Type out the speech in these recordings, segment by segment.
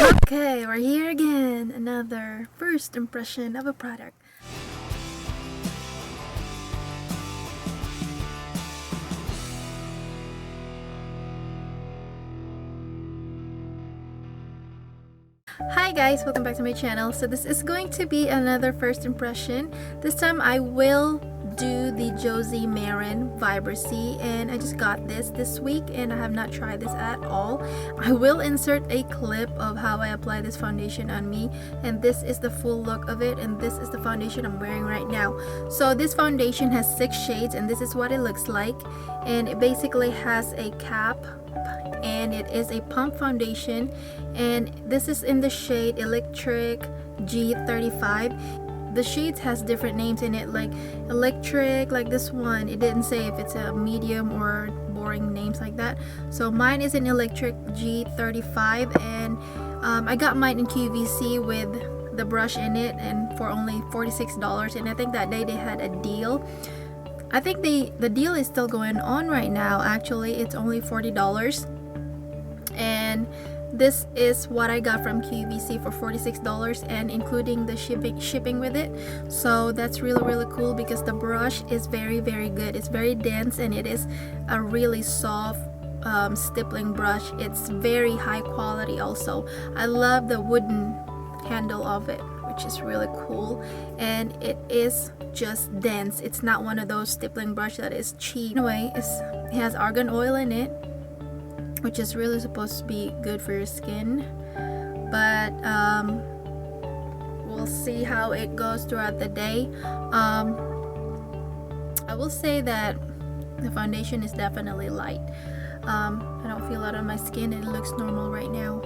Okay, we're here again. Another first impression of a product. Hi guys, welcome back to my channel. So this is going to be another first impression. This time I will do the Josie Maran Vibracy, and I just got this week and I have not tried this at all. I will insert a clip of how I apply this foundation on me, and this is the full look of it, and this is the foundation I'm wearing right now. So this foundation has 6 shades and this is what it looks like, and it basically has a cap and it is a pump foundation, and this is in the shade Electric G35. The shades has different names in it, like electric, like this one. It didn't say if it's a medium or boring names like that. So mine is an Electric G35, and I got mine in QVC with the brush in it, and for only $46. And I think that day they had a deal. I think the deal is still going on right now. Actually, it's only $40, and this is what I got from QVC for $46, and including the shipping with it. So that's really cool because the brush is very good. It's very dense and it is a really soft stippling brush. It's very high quality also. I love the wooden handle of it, which is really cool, and it is just dense. It's not one of those stippling brush that is cheap. Anyway, it has argan oil in it, which is really supposed to be good for your skin, but we'll see how it goes throughout the day. I will say that the foundation is definitely light. I don't feel it on my skin. It looks normal right now,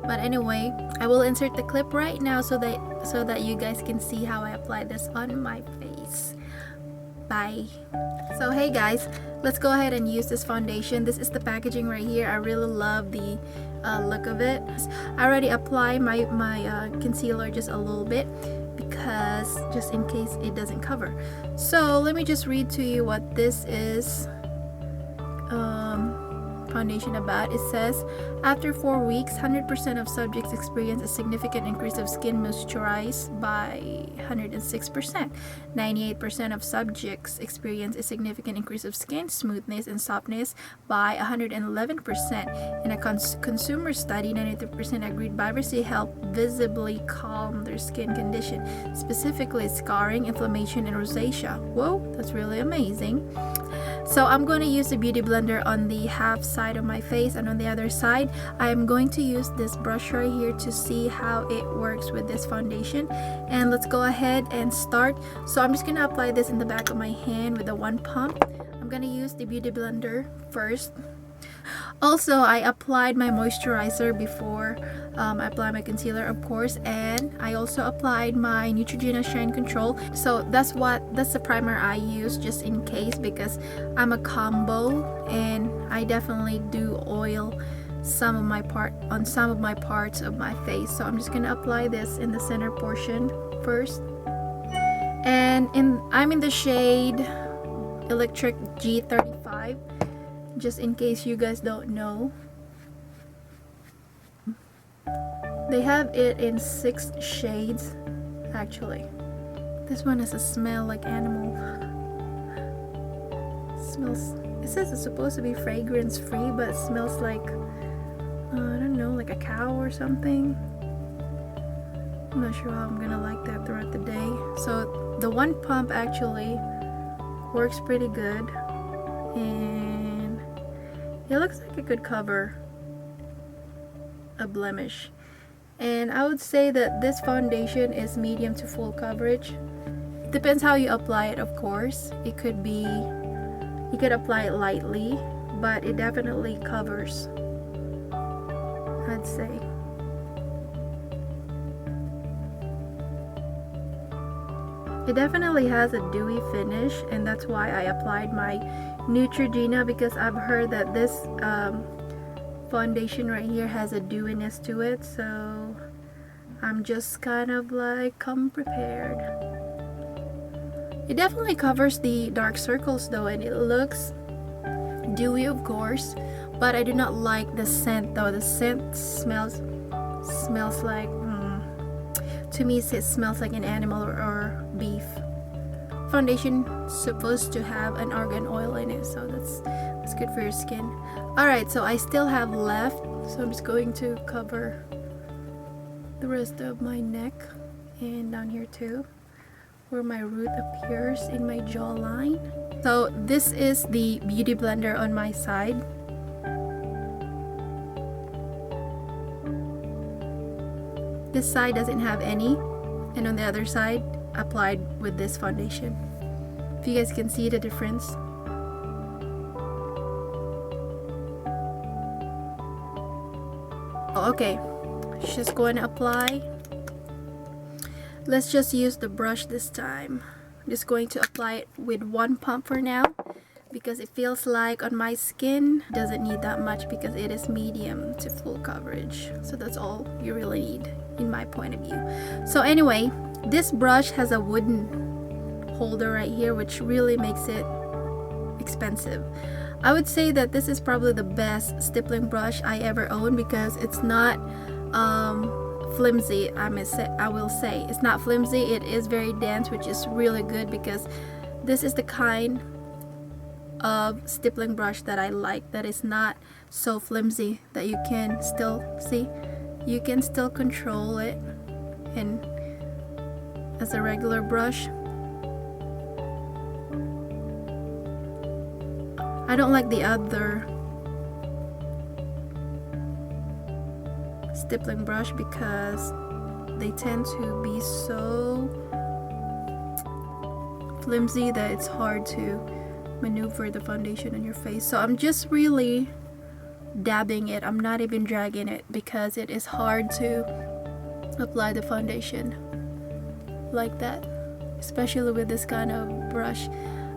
but anyway, I will insert the clip right now so that you guys can see how I apply this on my face. Bye. So hey guys, let's go ahead and use this foundation. This is the packaging right here. I really love the look of it. I already applied my concealer just a little bit, because just in case it doesn't cover. So let me just read to you what this is foundation about. It says, after 4 weeks, 100% of subjects experience a significant increase of skin moisturized by 106%. 98% of subjects experience a significant increase of skin smoothness and softness by 111%. In a consumer study, 93% agreed Vibracy helped visibly calm their skin condition, specifically scarring, inflammation, and rosacea. Whoa, that's really amazing. So I'm going to use the beauty blender on the half side of my face, and on the other side I am going to use this brush right here to see how it works with this foundation. And let's go ahead and start. So I'm just going to apply this in the back of my hand with the one pump. I'm going to use the beauty blender first. Also, I applied my moisturizer before I applied my concealer, of course, and I also applied my Neutrogena Shine Control. So that's the primer I use just in case, because I'm a combo and I definitely do oil some of my parts of my face. So I'm just gonna apply this in the center portion first, and I'm in the shade Electric G35, just in case you guys don't know. They have it in 6 shades actually. This one has a smell like animal. It says it's supposed to be fragrance free, but it smells like I don't know, like a cow or something. I'm not sure how I'm gonna like that throughout the day. So the one pump actually works pretty good, and it looks like it could cover a blemish. And I would say that this foundation is medium to full coverage. Depends how you apply it, of course. You could apply it lightly, but it definitely covers, I'd say. It definitely has a dewy finish, and that's why I applied my Neutrogena, because I've heard that this foundation right here has a dewiness to it, so I'm just kind of like come prepared. It definitely covers the dark circles though, and it looks dewy, of course, but I do not like the scent though. The scent smells smells like, to me it smells like an animal or beef. Foundation supposed to have an argan oil in it, so that's good for your skin. Alright, so I still have left, so I'm just going to cover the rest of my neck and down here too, where my root appears in my jawline. So this is the beauty blender on my side. This side doesn't have any, and on the other side applied with this foundation. If you guys can see the difference. Okay, just going to apply. Let's just use the brush this time. I'm just going to apply it with one pump for now, because it feels like on my skin doesn't need that much because it is medium to full coverage. So that's all you really need in my point of view. So anyway, this brush has a wooden holder right here, which really makes it expensive. I would say that this is probably the best stippling brush I ever owned, because it's not flimsy. I will say it's not flimsy. It is very dense, which is really good, because this is the kind of stippling brush that I like, that is not so flimsy, that you can still see, you can still control it, and as a regular brush. I don't like the other stippling brush because they tend to be so flimsy that it's hard to maneuver the foundation on your face. So I'm just really dabbing it. I'm not even dragging it, because it is hard to apply the foundation like that, especially with this kind of brush.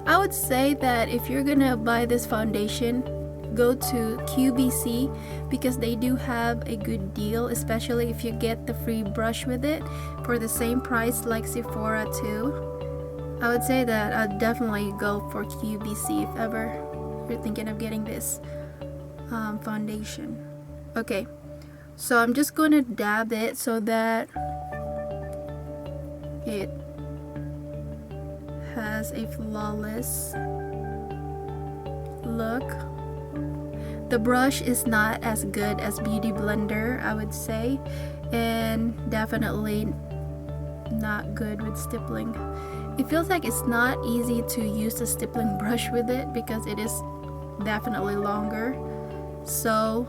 I would say that if you're gonna buy this foundation, go to QVC, because they do have a good deal, especially if you get the free brush with it for the same price like Sephora too. I would say that I'd definitely go for QVC if ever you're thinking of getting this foundation. Okay, so I'm just going to dab it so that it has a flawless look. The brush is not as good as Beauty Blender, I would say, and definitely not good with stippling. It feels like it's not easy to use the stippling brush with it, because it is definitely longer. So,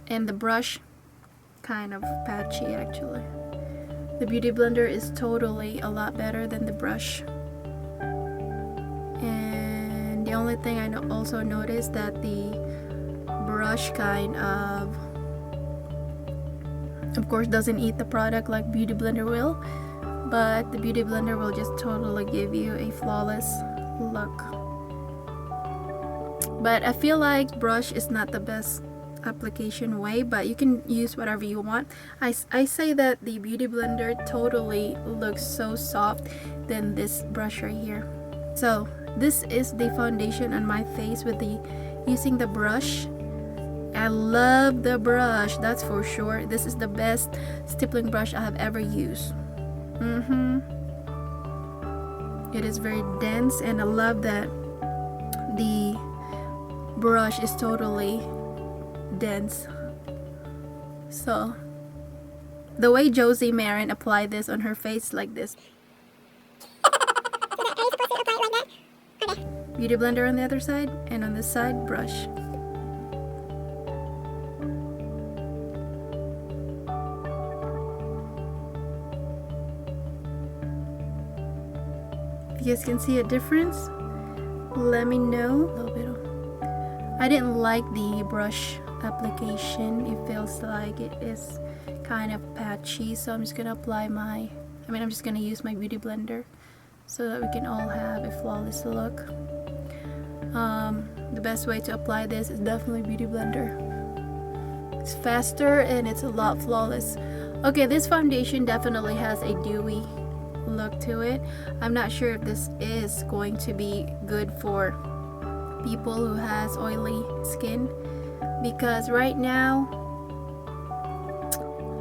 and the brush kind of patchy actually. The Beauty Blender is totally a lot better than the brush. And the only thing I also noticed that the brush kind of course doesn't eat the product like Beauty Blender will, but the Beauty Blender will just totally give you a flawless look. But I feel like brush is not the best application way, but you can use whatever you want. I say that the Beauty Blender totally looks so soft than this brush right here. So this is the foundation on my face with using the brush. I love the brush, that's for sure. This is the best stippling brush I have ever used. It is very dense, and I love that the brush is totally dense. So the way Josie Maran applied this on her face, like this. Beauty Blender on the other side, and on this side, brush. If you guys can see a difference, let me know. A little bit. I didn't like the brush application. It feels like it is kind of patchy, so I'm just gonna I'm just gonna use my Beauty Blender so that we can all have a flawless look. The best way to apply this is definitely Beauty Blender. It's faster and it's a lot flawless. Okay, this foundation definitely has a dewy look to it. I'm not sure if this is going to be good for people who has oily skin, because right now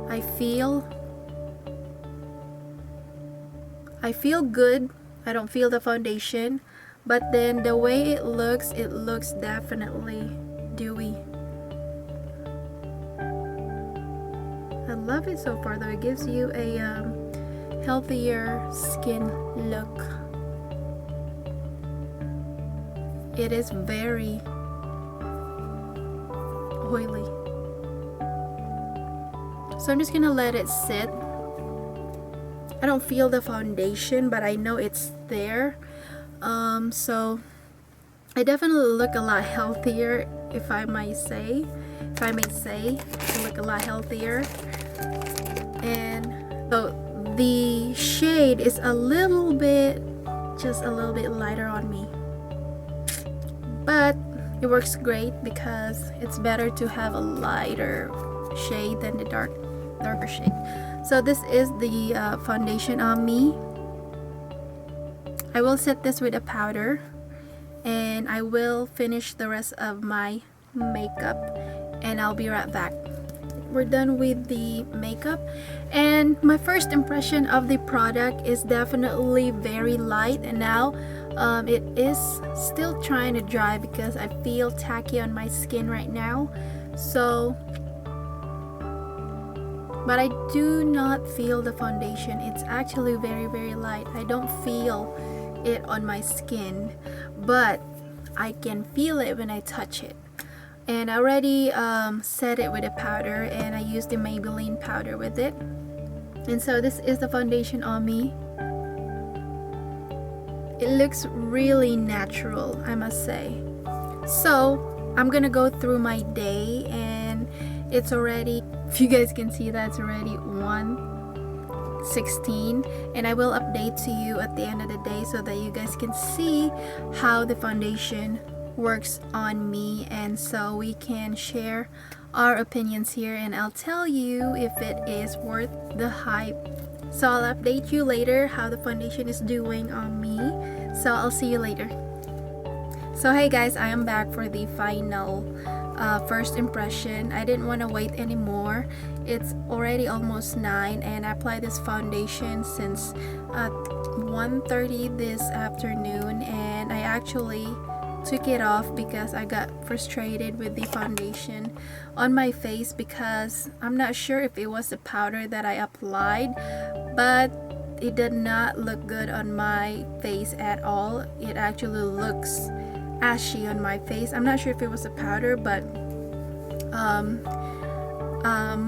I feel good. I don't feel the foundation, but then the way it looks definitely dewy. I love it so far though. It gives you a healthier skin look. It is very oily. So I'm just gonna let it sit. I don't feel the foundation, but I know it's there. So I definitely look a lot healthier, if I may say. I look a lot healthier. And the shade is just a little bit lighter on me. But it works great because it's better to have a lighter shade than the darker shade. So this is the foundation on me. I will set this with a powder, and I will finish the rest of my makeup, and I'll be right back. We're done with the makeup, and my first impression of the product is definitely very light, and now it is still trying to dry because I feel tacky on my skin right now. So but I do not feel the foundation. It's actually very light. I don't feel it on my skin, but I can feel it when I touch it. And I already set it with a powder, and I used the Maybelline powder with it. And so this is the foundation on me. It looks really natural, I must say. So I'm gonna go through my day, and it's already, if you guys can see that, it's already 1:16, and I will update to you at the end of the day so that you guys can see how the foundation works on me, and so we can share our opinions here, and I'll tell you if it is worth the hype. So I'll update you later how the foundation is doing on me. So I'll see you later. So hey guys, I am back for the final first impression. I didn't want to wait anymore. It's already almost 9, and I applied this foundation since 1:30 this afternoon, and I actually took it off because I got frustrated with the foundation on my face, because I'm not sure if it was the powder that I applied, but it did not look good on my face at all. It actually looks ashy on my face. I'm not sure if it was a powder, but I'm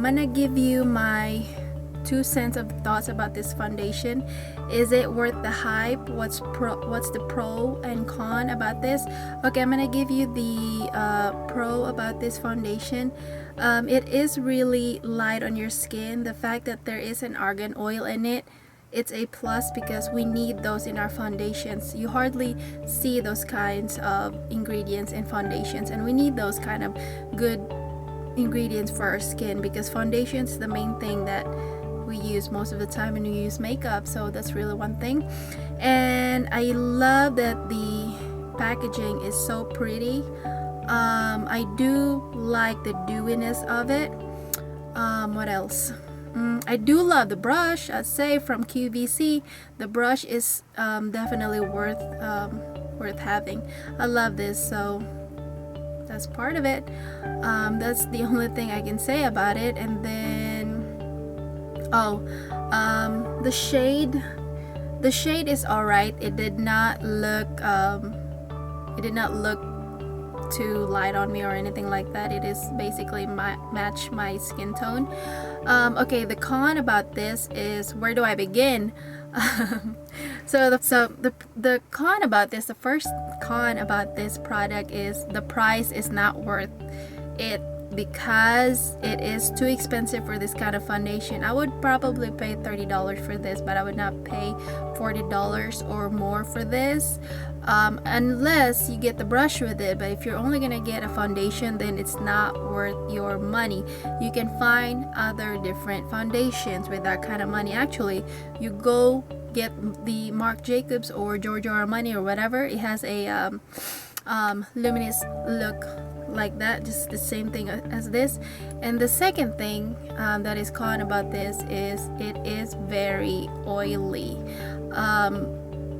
gonna give you my 2 cents of thoughts about this foundation. Is it worth the hype? What's the pro and con about this? Okay, I'm gonna give you the pro about this foundation. It is really light on your skin. The fact that there is an argan oil in it, it's a plus, because we need those in our foundations. You hardly see those kinds of ingredients in foundations, and we need those kind of good ingredients for our skin, because foundations is the main thing that we use most of the time when we use makeup. So that's really one thing. And I love that the packaging is so pretty. I do like the dewiness of it. What else? I do love the brush. I'd say from QVC, the brush is definitely worth having. I love this, so that's part of it. That's the only thing I can say about it. And then the shade is all right. It did not look too light on me or anything like that. It is basically match my skin tone. Okay, the con about this is, where do I begin? So the con about this, the first con about this product is the price is not worth it, because it is too expensive for this kind of foundation. I would probably pay $30 for this, but I would not pay $40 or more for this, unless you get the brush with it. But if you're only gonna get a foundation, then it's not worth your money. You can find other different foundations with that kind of money. Actually, you go get the Marc Jacobs or Giorgio Armani or whatever. It has a luminous look like that, just the same thing as this. And the second thing that is con about this is it is very oily.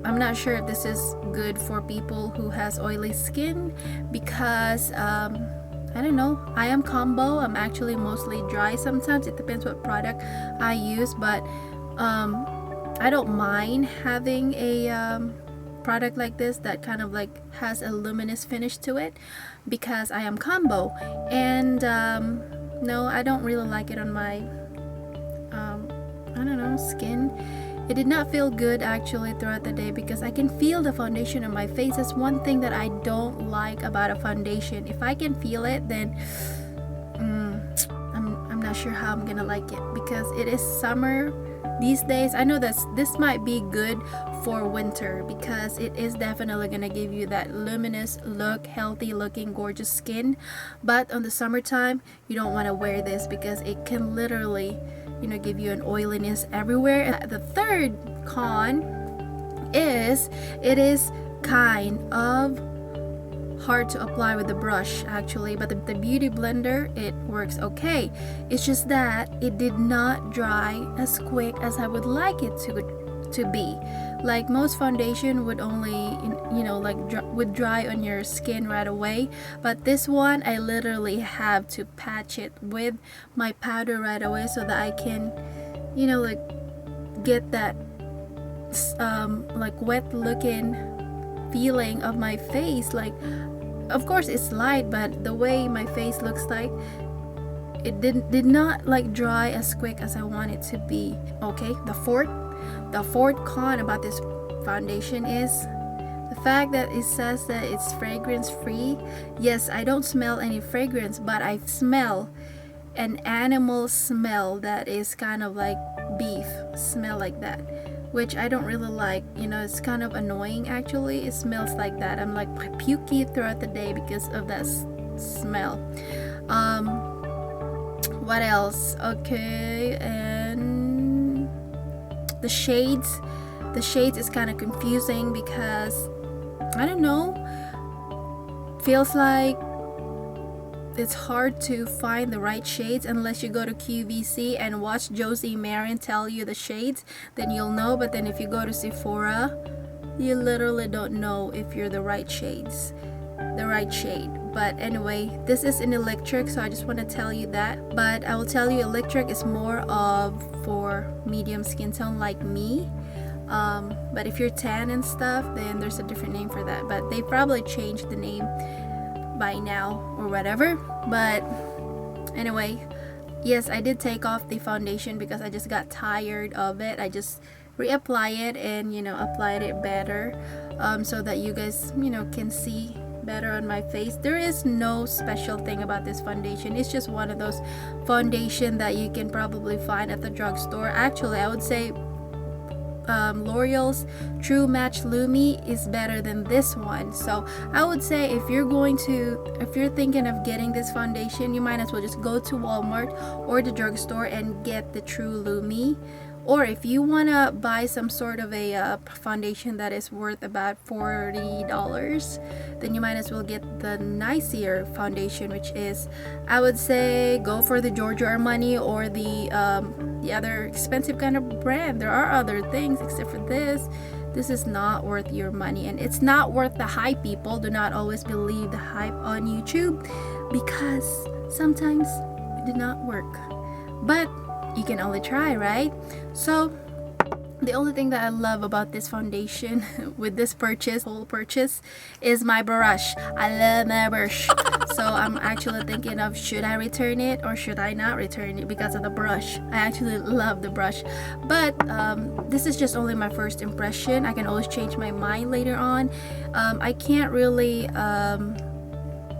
I'm not sure if this is good for people who has oily skin, because I don't know, I am combo. I'm actually mostly dry. Sometimes it depends what product I use, but I don't mind having a product like this that kind of like has a luminous finish to it, because I am combo. And no, I don't really like it on my I don't know, skin. It did not feel good actually throughout the day, because I can feel the foundation on my face. That's one thing that I don't like about a foundation. If I can feel it, then I'm not sure how I'm gonna like it, because it is summer these days. I know that this might be good for winter, because it is definitely gonna give you that luminous look, healthy looking, gorgeous skin. But on the summertime, you don't want to wear this, because it can literally, you know, give you an oiliness everywhere. And the third con is it is kind of hard to apply with the brush actually, but the beauty blender, it works okay. It's just that it did not dry as quick as I would like it to be. Like most foundation would only, you know, like would dry on your skin right away, but this one I literally have to patch it with my powder right away, so that I can, you know, like get that like wet looking feeling of my face. Like, of course it's light, but the way my face looks like, it did not like dry as quick as I want it to be. Okay, the fourth con about this foundation is the fact that it says that it's fragrance free. Yes, I don't smell any fragrance, but I smell an animal smell that is kind of like beef smell, like that, which I don't really like. You know, it's kind of annoying actually. It smells like that. I'm like pukey throughout the day because of that smell. What else? Okay, and the shades is kind of confusing, because I don't know, feels like it's hard to find the right shades unless you go to QVC and watch Josie Maran tell you the shades, then you'll know. But then if you go to Sephora, you literally don't know if you're the right shade. But anyway, this is an electric, so I just want to tell you that. But I will tell you, electric is more of for medium skin tone like me. But if you're tan and stuff, then there's a different name for that, but they probably changed the name by now or whatever. But anyway, yes, I did take off the foundation because I just got tired of it. I just reapply it and, you know, applied it better, so that you guys, you know, can see better on my face. There is no special thing about this foundation. It's just one of those foundation that you can probably find at the drugstore. Actually, I would say L'Oreal's True Match Lumi is better than this one. So I would say if you're thinking of getting this foundation, you might as well just go to Walmart or the drugstore and get the True Lumi. Or if you want to buy some sort of a foundation that is worth about $40, then you might as well get the nicer foundation, which is, I would say, go for the Giorgio Armani or the other expensive kind of brand. There are other things except for this. This is not worth your money, and it's not worth the hype. People, do not always believe the hype on YouTube, because sometimes it did not work. But you can only try, right? So the only thing that I love about this foundation with this whole purchase, is my brush. I love my brush. So I'm actually thinking of, should I return it or should I not return it because of the brush. I actually love the brush. But this is just only my first impression. I can always change my mind later on. I can't really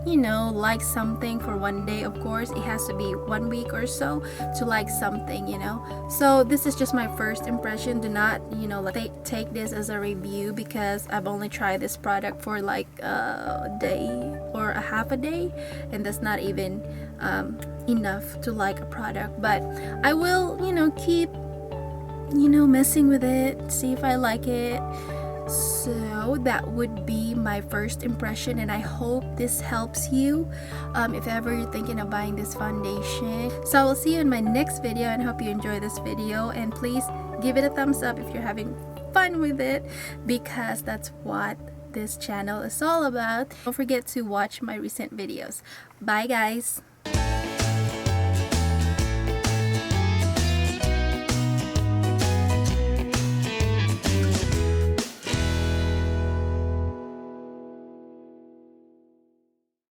you know, like something for one day. Of course, it has to be 1 week or so to like something, you know. So this is just my first impression. Do not, you know, like take this as a review, because I've only tried this product for like a day or a half a day, and that's not even enough to like a product. But I will, you know, keep, you know, messing with it, see if I like it. So that would be my first impression, and I hope this helps you if ever you're thinking of buying this foundation. So I will see you in my next video, and hope you enjoy this video, and please give it a thumbs up if you're having fun with it, because that's what this channel is all about. Don't forget to watch my recent videos. Bye guys.